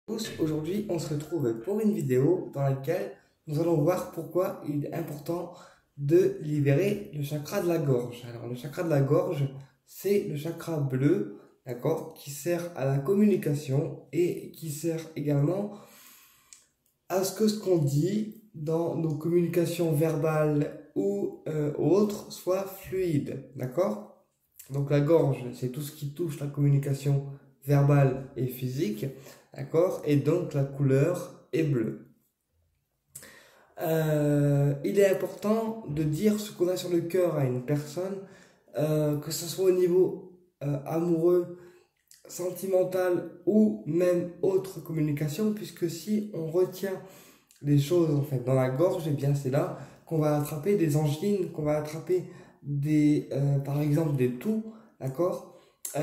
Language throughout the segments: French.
Tous, aujourd'hui, on se retrouve pour une vidéo dans laquelle nous allons voir pourquoi il est important de libérer le chakra de la gorge. Alors, le chakra de la gorge, c'est le chakra bleu, d'accord, qui sert à la communication et qui sert également à ce qu'on dit dans nos communications verbales ou autres soit fluide, d'accord? Donc, la gorge, c'est tout ce qui touche la communication verbale et physique. D'accord? Et donc la couleur est bleue. Il est important de dire ce qu'on a sur le cœur à une personne, que ce soit au niveau amoureux, sentimental ou même autre communication, puisque si on retient les choses en fait dans la gorge, et bien c'est là qu'on va attraper des angines, qu'on va attraper par exemple des toux, d'accord?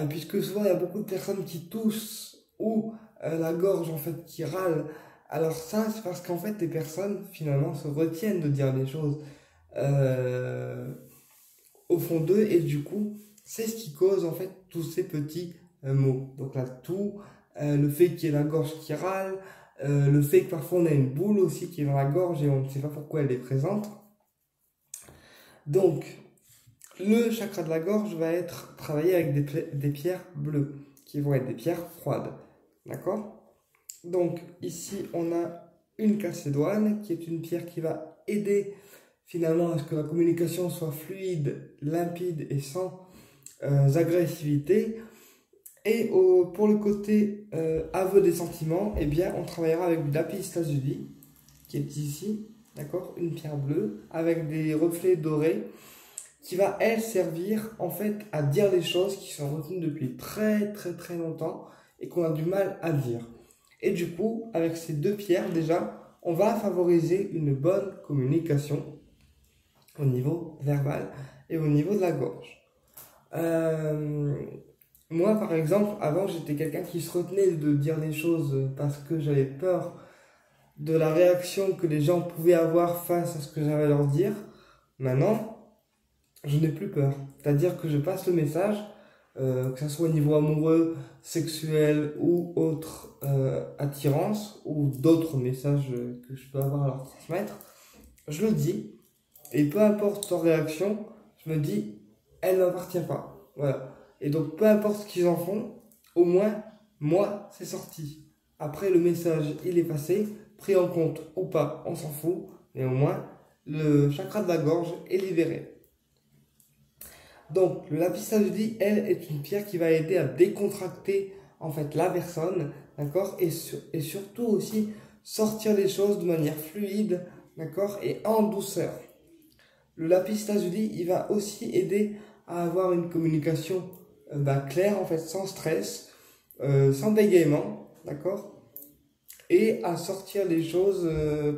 Puisque souvent il y a beaucoup de personnes qui toussent ou la gorge en fait qui râle. Alors ça, c'est parce qu'en fait les personnes finalement se retiennent de dire des choses euh, au fond d'eux et du coup c'est ce qui cause en fait tous ces petits mots. Donc la toux, le fait qu'il y ait la gorge qui râle, le fait que parfois on a une boule aussi qui est dans la gorge et on ne sait pas pourquoi elle est présente. Donc le chakra de la gorge va être travaillé avec des pierres bleues qui vont être des pierres froides. D'accord? Donc ici, on a une calcédoine qui est une pierre qui va aider finalement à ce que la communication soit fluide, limpide et sans agressivité. Et pour le côté aveu des sentiments, eh bien, on travaillera avec du lapis lazuli qui est ici, d'accord, une pierre bleue avec des reflets dorés qui va elle servir en fait à dire des choses qui sont retenues depuis très très très longtemps et qu'on a du mal à dire. Et du coup, avec ces deux pierres, déjà, on va favoriser une bonne communication au niveau verbal et au niveau de la gorge. Euh, Moi, par exemple, avant, j'étais quelqu'un qui se retenait de dire des choses parce que j'avais peur de la réaction que les gens pouvaient avoir face à ce que j'avais à leur dire. Maintenant, je n'ai plus peur. C'est-à-dire que je passe le message, que ce soit au niveau amoureux, sexuel ou autre attirance, ou d'autres messages que je peux avoir à leur transmettre, je le dis, et peu importe leur réaction, je me dis, elle ne m'appartient pas. Voilà. Et donc, peu importe ce qu'ils en font, au moins, moi, c'est sorti. Après, le message, il est passé, pris en compte ou pas, on s'en fout, mais au moins, le chakra de la gorge est libéré. Donc, le lapis lazuli, elle, est une pierre qui va aider à décontracter en fait la personne, d'accord, et surtout aussi sortir les choses de manière fluide, d'accord, et en douceur. Le lapis lazuli, il va aussi aider à avoir une communication claire, en fait, sans stress, sans bégaiement, d'accord, et à sortir les choses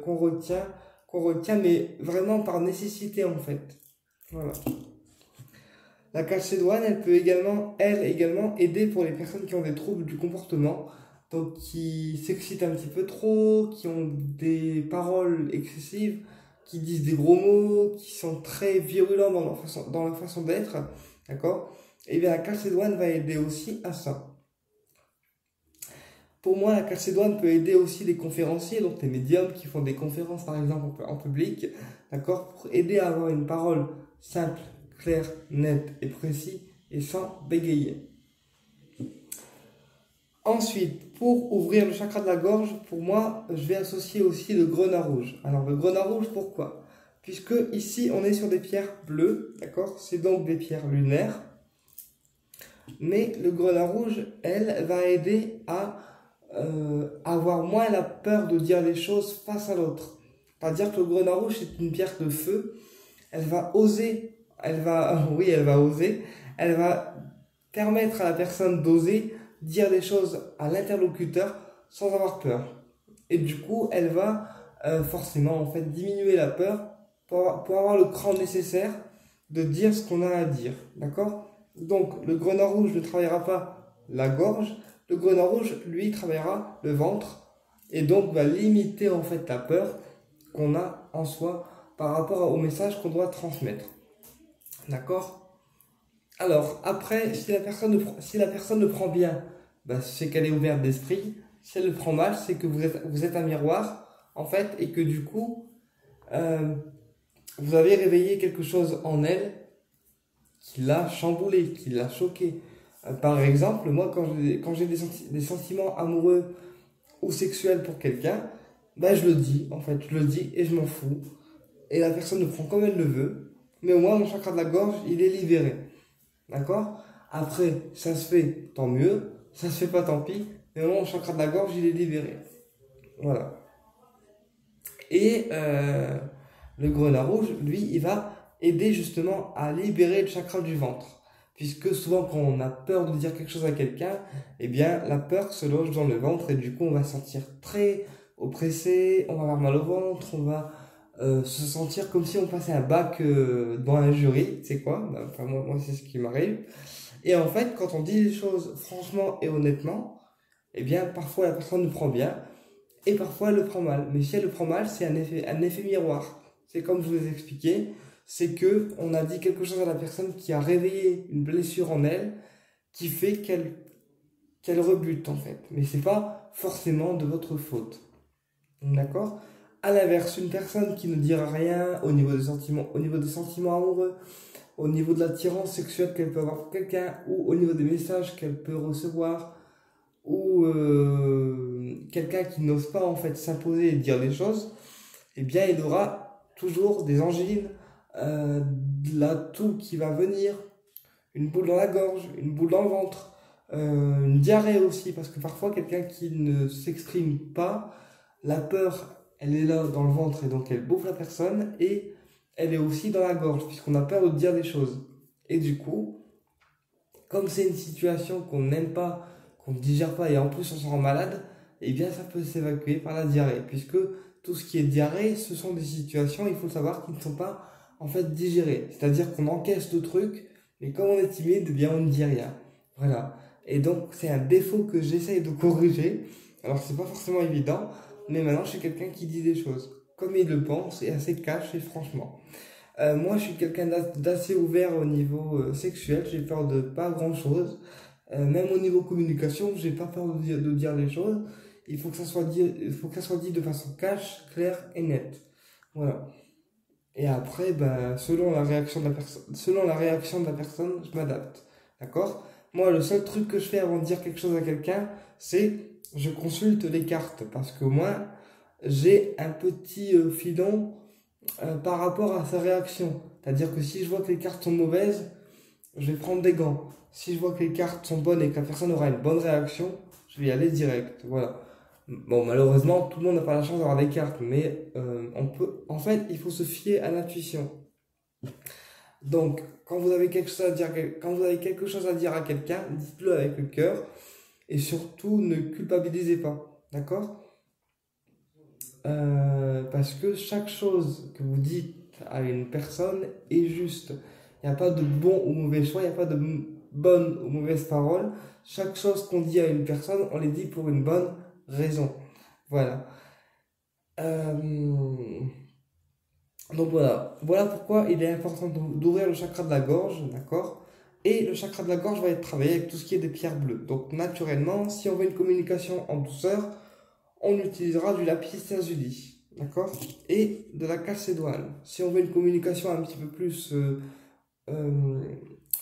qu'on retient, mais vraiment par nécessité, en fait. Voilà. La calcédoine, elle peut également, elle également, aider pour les personnes qui ont des troubles du comportement, donc qui s'excitent un petit peu trop, qui ont des paroles excessives, qui disent des gros mots, qui sont très virulents dans leur façon d'être, d'accord? Et bien la calcédoine va aider aussi à ça. Pour moi, la calcédoine peut aider aussi les conférenciers, donc les médiums qui font des conférences par exemple en public, d'accord, pour aider à avoir une parole simple, claire, nette et précise et sans bégayer. Ensuite, pour ouvrir le chakra de la gorge, pour moi, je vais associer aussi le grenat rouge. Alors le grenat rouge, pourquoi? Puisque ici, on est sur des pierres bleues, d'accord? C'est donc des pierres lunaires. Mais le grenat rouge, elle, va aider à avoir moins la peur de dire les choses face à l'autre. C'est-à-dire que le grenat rouge, c'est une pierre de feu. Elle va oser, oui, elle va oser, elle va permettre à la personne d'oser dire des choses à l'interlocuteur sans avoir peur. Et du coup, elle va forcément en fait diminuer la peur pour avoir le cran nécessaire de dire ce qu'on a à dire. D'accord? Donc, le grenat rouge ne travaillera pas la gorge, le grenat rouge, lui, travaillera le ventre et donc va limiter en fait la peur qu'on a en soi par rapport au message qu'on doit transmettre. D'accord? Alors, après, si la personne le prend bien, bah, c'est qu'elle est ouverte d'esprit. si elle le prend mal, c'est que vous êtes un miroir, en fait, et que du coup, vous avez réveillé quelque chose en elle qui l'a chamboulé, qui l'a choqué. Par exemple, moi, quand j'ai des sentiments amoureux ou sexuels pour quelqu'un, ben, je le dis, en fait, je le dis et je m'en fous. Et la personne le prend comme elle le veut, mais au moins mon chakra de la gorge, il est libéré. D'accord? Après, ça se fait, tant mieux, ça se fait pas, tant pis, mais au moins mon chakra de la gorge, il est libéré. Voilà. Et le grenat rouge, lui, il va aider justement à libérer le chakra du ventre. Puisque souvent, quand on a peur de dire quelque chose à quelqu'un, eh bien, la peur se loge dans le ventre et du coup, on va se sentir très oppressé, on va avoir mal au ventre, on va se sentir comme si on passait un bac dans un jury, tu sais quoi? Enfin, moi c'est ce qui m'arrive. Et en fait, quand on dit les choses franchement et honnêtement, eh bien, parfois la personne le prend bien et parfois elle le prend mal. Mais si elle le prend mal, c'est un effet miroir. C'est comme je vous ai expliqué, c'est que on a dit quelque chose à la personne qui a réveillé une blessure en elle, qui fait qu'elle rebute en fait. Mais c'est pas forcément de votre faute. D'accord? À l'inverse, une personne qui ne dira rien au niveau des sentiments amoureux, au niveau de l'attirance sexuelle qu'elle peut avoir pour quelqu'un, ou au niveau des messages qu'elle peut recevoir, ou quelqu'un qui n'ose pas en fait s'imposer et dire les choses, eh bien il aura toujours des angines, de la toux qui va venir, une boule dans la gorge, une boule dans le ventre, une diarrhée aussi, parce que parfois quelqu'un qui ne s'exprime pas, la peur, elle est là dans le ventre et donc elle bouffe la personne et elle est aussi dans la gorge puisqu'on a peur de dire des choses. Et du coup, comme c'est une situation qu'on n'aime pas, qu'on ne digère pas et en plus on se rend malade, eh bien ça peut s'évacuer par la diarrhée puisque tout ce qui est diarrhée, ce sont des situations, il faut le savoir, qui ne sont pas en fait digérées. C'est-à-dire qu'on encaisse le truc, mais comme on est timide, eh bien on ne dit rien. Voilà. Et donc c'est un défaut que j'essaye de corriger. Alors c'est pas forcément évident, mais maintenant je suis quelqu'un qui dit des choses comme il le pense et assez cash et franchement. Moi je suis quelqu'un d'assez ouvert au niveau sexuel, j'ai peur de pas grand chose. Même au niveau communication, j'ai pas peur de dire les choses. Il faut que ça soit dit de façon cash, claire et nette. Voilà. Et après, ben, selon la réaction de la personne, je m'adapte. D'accord? Moi, le seul truc que je fais avant de dire quelque chose à quelqu'un, c'est je consulte les cartes. Parce que moi, j'ai un petit filon par rapport à sa réaction. C'est-à-dire que si je vois que les cartes sont mauvaises, je vais prendre des gants. Si je vois que les cartes sont bonnes et que la personne aura une bonne réaction, je vais y aller direct. Voilà. Bon, malheureusement, tout le monde n'a pas la chance d'avoir des cartes, mais en fait, il faut se fier à l'intuition. Donc, quand vous avez quelque chose à dire à quelqu'un, dites-le avec le cœur et surtout ne culpabilisez pas, d'accord? Parce que chaque chose que vous dites à une personne est juste. Il n'y a pas de bon ou mauvais choix, il n'y a pas de bonne ou mauvaise parole. Chaque chose qu'on dit à une personne, on les dit pour une bonne raison. Voilà. Donc voilà pourquoi il est important d'ouvrir le chakra de la gorge, d'accord? Et le chakra de la gorge va être travaillé avec tout ce qui est des pierres bleues. Donc naturellement, si on veut une communication en douceur, on utilisera du lapis lazuli, d'accord? Et de la calcédoine. Si on veut une communication un petit peu plus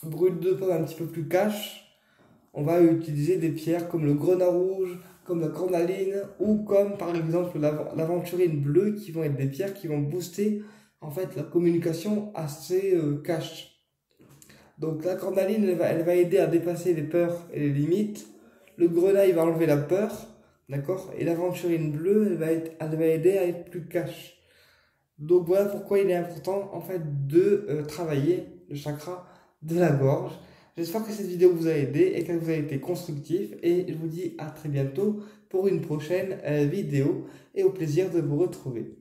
brute de pomme, un petit peu plus cash, on va utiliser des pierres comme le grenat rouge, comme la cornaline ou comme par exemple l'aventurine bleue qui vont être des pierres qui vont booster en fait la communication assez cash. Donc la cornaline elle va aider à dépasser les peurs et les limites. Le grenat il va enlever la peur, d'accord? Et l'aventurine bleue elle va aider à être plus cash. Donc voilà pourquoi il est important en fait de travailler le chakra de la gorge. J'espère que cette vidéo vous a aidé et qu'elle vous a été constructive et je vous dis à très bientôt pour une prochaine vidéo et au plaisir de vous retrouver.